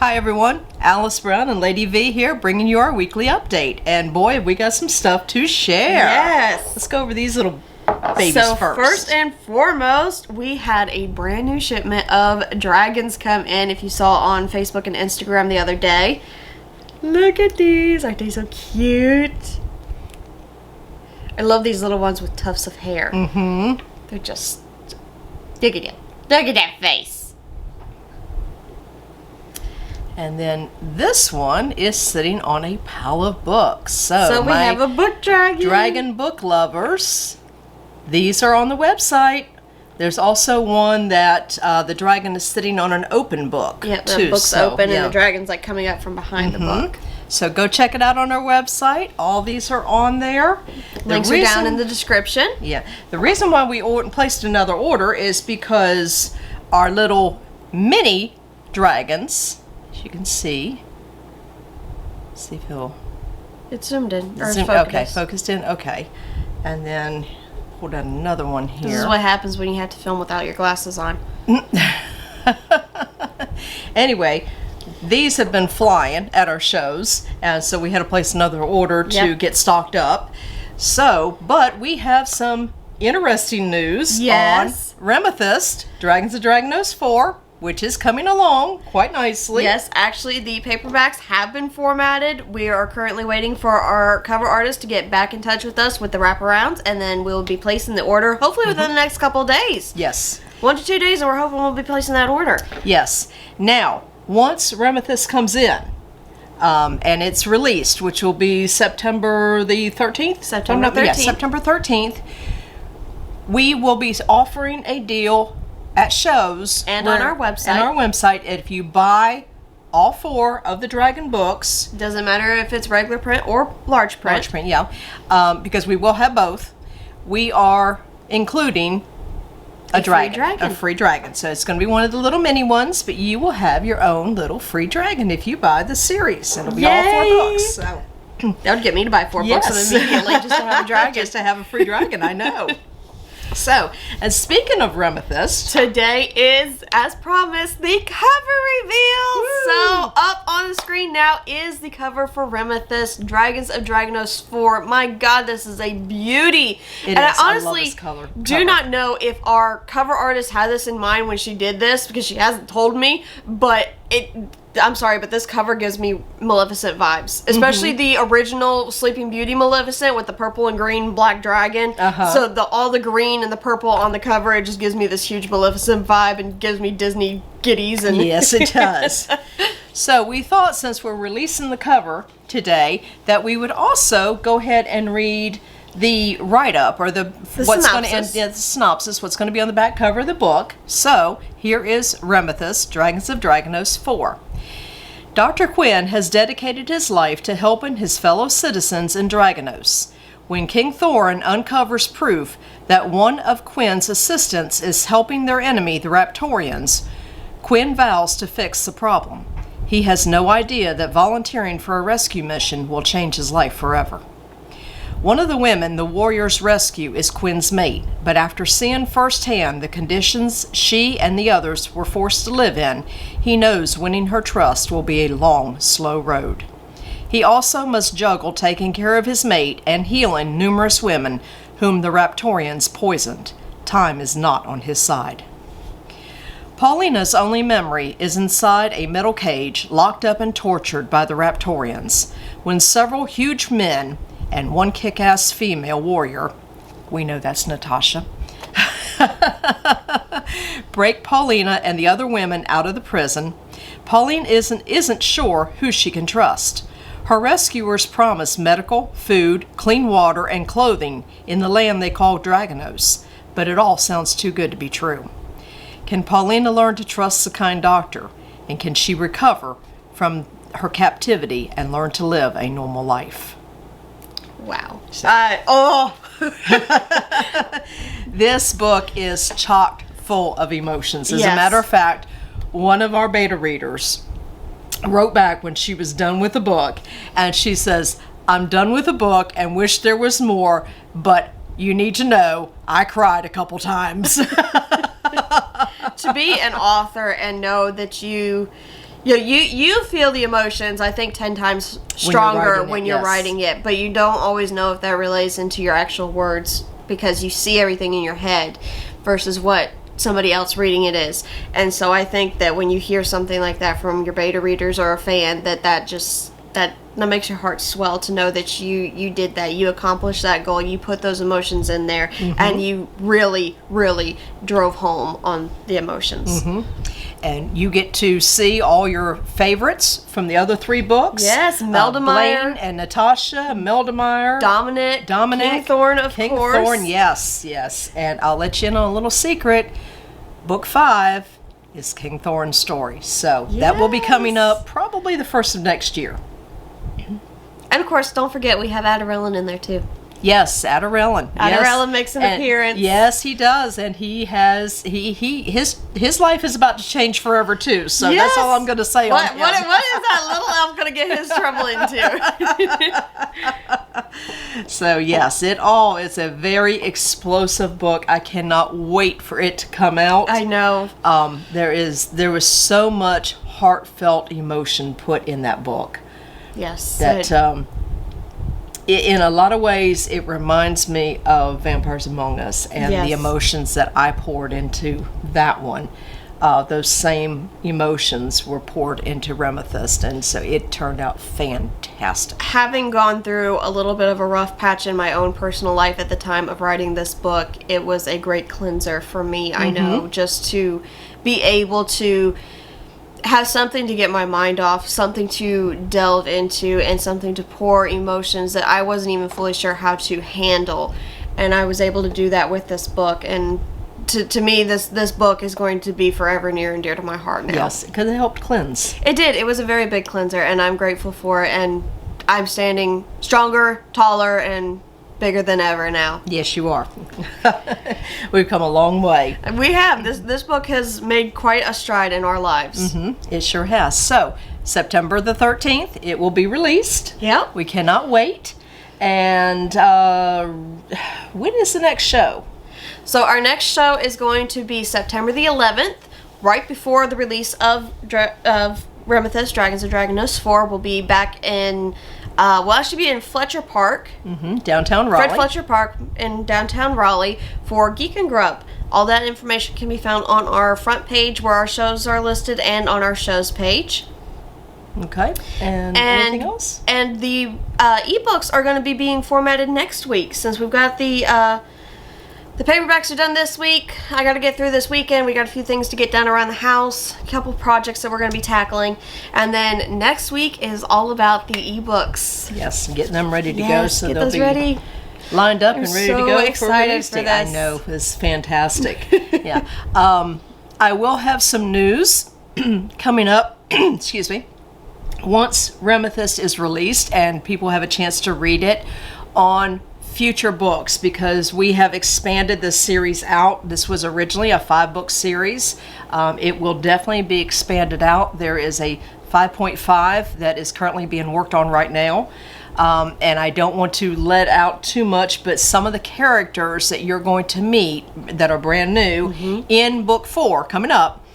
Hi everyone, Alice Brown and Lady V here bringing you our weekly update. And boy, have we got some stuff to share. Yes. Let's go over these little babies first. First and foremost, we had a brand new shipment of dragons come in. If you saw on Facebook and Instagram the other day. Look at these. Aren't they so cute? I love these little ones with tufts of hair. Mm-hmm. They're just... Look at them. Look at that face. And then this one is sitting on a pile of books. So we have a book dragon. Dragon book lovers, these are on the website. There's also one that the dragon is sitting on an open book. Yep, too. the book's open and the dragon's like coming up from behind the book. So go check it out on our website. All these are on there. Links are down in the description. Yeah. The reason why we placed another order is because our little mini dragons, as you can see if he'll... It's zoomed in. Or Okay, focused in. Okay. And then pull down another one here. This is what happens when you have to film without your glasses on. Anyway, these have been flying at our shows, and so we had to place another order to get stocked up. So, but we have some interesting news on Remathyst, Dragons of Dragonose 4, which is coming along quite nicely. Yes, actually the paperbacks have been formatted. We are currently waiting for our cover artist to get back in touch with us with the wraparounds, and then we'll be placing the order hopefully within the next couple of days. Yes. 1 to 2 days, and we're hoping we'll be placing that order. Yes. Now, once Remathyst comes in, and it's released, which will be September the 13th? September 13th. Yes, September 13th. We will be offering a deal at shows. And on our website. And our website, if you buy all 4 of the Dragon books. Doesn't matter if it's regular print or large print. Large print, yeah. Because we will have both. We are including a free dragon. So it's going to be one of the little mini ones, but you will have your own little free dragon if you buy the series. It'll be all 4 books. So. That would get me to buy 4 books immediately just to have a dragon. Just to have a free dragon, I know. So, and speaking of Remathyst, today is, as promised, the cover reveal. Woo! So, up on the screen now is the cover for Remathyst, Dragons of Dragonose 4. My God, this is a beauty. I honestly love this cover. Do not know if our cover artist had this in mind when she did this, because she hasn't told me, but I'm sorry, but this cover gives me Maleficent vibes. Especially the original Sleeping Beauty Maleficent with the purple and green black dragon. So all the green and the purple on the cover, it just gives me this huge Maleficent vibe and gives me Disney giddies. And yes, it does. So we thought, since we're releasing the cover today, that we would also go ahead and read the write-up, or the synopsis, what's going to be on the back cover of the book. So here is Remathyst, Dragons of Dragonose 4. Dr. Quinn has dedicated his life to helping his fellow citizens in Dragonose. When King Thorin uncovers proof that one of Quinn's assistants is helping their enemy, the Raptorians, Quinn vows to fix the problem. He has no idea that volunteering for a rescue mission will change his life forever. One of the women the warriors rescue is Quinn's mate, but after seeing firsthand the conditions she and the others were forced to live in, he knows winning her trust will be a long, slow road. He also must juggle taking care of his mate and healing numerous women whom the Raptorians poisoned. Time is not on his side. Paulina's only memory is inside a metal cage, locked up and tortured by the Raptorians, when several huge men and one kick-ass female warrior, we know that's Natasha, break Paulina and the other women out of the prison. Pauline isn't sure who she can trust. Her rescuers promise medical, food, clean water, and clothing in the land they call Dragonose, but it all sounds too good to be true. Can Paulina learn to trust the kind doctor, and can she recover from her captivity and learn to live a normal life? Wow. This book is chock full of emotions. As a matter of fact, one of our beta readers wrote back when she was done with the book, and she says, I'm done with the book and wish there was more, but you need to know I cried a couple times. To be an author and know that you You feel the emotions, I think, 10 times stronger when you're writing it, but you don't always know if that relays into your actual words because you see everything in your head versus what somebody else reading it is. And so I think that when you hear something like that from your beta readers or a fan, that makes your heart swell to know that you did that, you accomplished that goal, you put those emotions in there, and you really, really drove home on the emotions. And you get to see all your favorites from the other 3 books. Yes, Meldemeyer. Blaine and Natasha, Meldemeyer. Dominic. Kingthorne, of course. Kingthorne, yes. And I'll let you in on a little secret. Book 5 is Kingthorne's story. So that will be coming up probably the 1st of next year. And of course, don't forget we have Adarellin in there too. Yes, Adarellin. Adarellin makes an appearance. Yes, he does, and his life is about to change forever too. So that's all I'm going to say on him. What is that little elf going to get his trouble into? So yes, it's a very explosive book. I cannot wait for it to come out. I know. There was so much heartfelt emotion put in that book. Yes. That in a lot of ways, it reminds me of Vampires Among Us and the emotions that I poured into that one. Those same emotions were poured into Remathyst, and so it turned out fantastic. Having gone through a little bit of a rough patch in my own personal life at the time of writing this book, it was a great cleanser for me, I know, just to be able to have something to get my mind off, something to delve into, and something to pour emotions that I wasn't even fully sure how to handle. And I was able to do that with this book. And to me, this book is going to be forever near and dear to my heart now. Yes, because it helped cleanse. It did. It was a very big cleanser, and I'm grateful for it. And I'm standing stronger, taller, and bigger than ever now. Yes, you are. We've come a long way. We have. This book has made quite a stride in our lives. It sure has. So, September the 13th, it will be released. Yep. We cannot wait. And when is the next show? So our next show is going to be September the 11th, right before the release of Remathyst, Dragons and Dragonose 4. We'll be back in... we'll actually be in Fletcher Park. Downtown Raleigh. Fred Fletcher Park in downtown Raleigh for Geek and Grub. All that information can be found on our front page where our shows are listed and on our shows page. Okay. And anything else? And the ebooks are going to be being formatted next week since we've got the paperbacks are done this week. I got to get through this weekend. We got a few things to get done around the house, a couple projects that we're going to be tackling. And then next week is all about the ebooks. Yes, getting them ready to go so get they'll those be ready. Lined up and ready to go. Excited for this. I know, it's fantastic. Yeah. I will have some news coming up. Excuse me. Once Remathyst is released and people have a chance to read it on future books, because we have expanded this series out. This was originally a 5-book series. It will definitely be expanded out. There is a 5.5 that is currently being worked on right now. And I don't want to let out too much, but some of the characters that you're going to meet that are brand new in book 4 coming up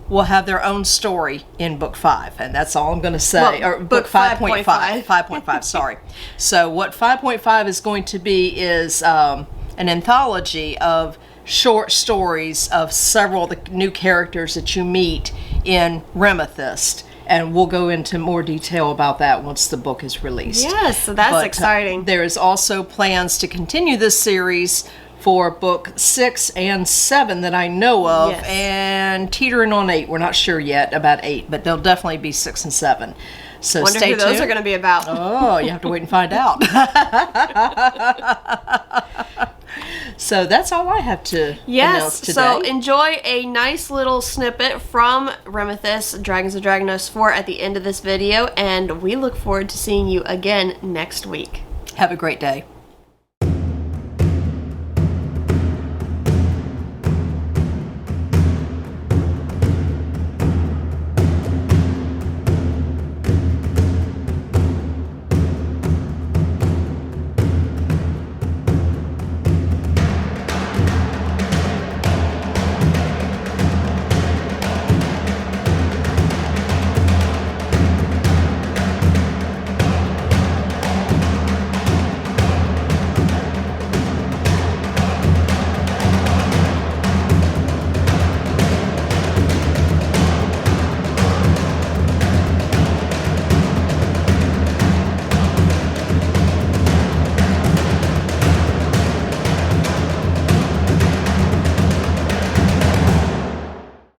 will have their own story in book 5, and that's all I'm going to say. Well, or book 5.5. 5.5, sorry. So what 5.5 is going to be is an anthology of short stories of several of the new characters that you meet in Remathyst. And we'll go into more detail about that once the book is released. Yes, so that's exciting. There is also plans to continue this series for book 6 and 7 that I know of, and teetering on 8. We're not sure yet about 8, but there'll definitely be 6 and 7. So wonder stay who tuned. Those are going to be about. Oh, you have to wait and find out. So that's all I have to announce today. So enjoy a nice little snippet from Remathyst, Dragons and Dragonose 4 at the end of this video, and we look forward to seeing you again next week. Have a great day.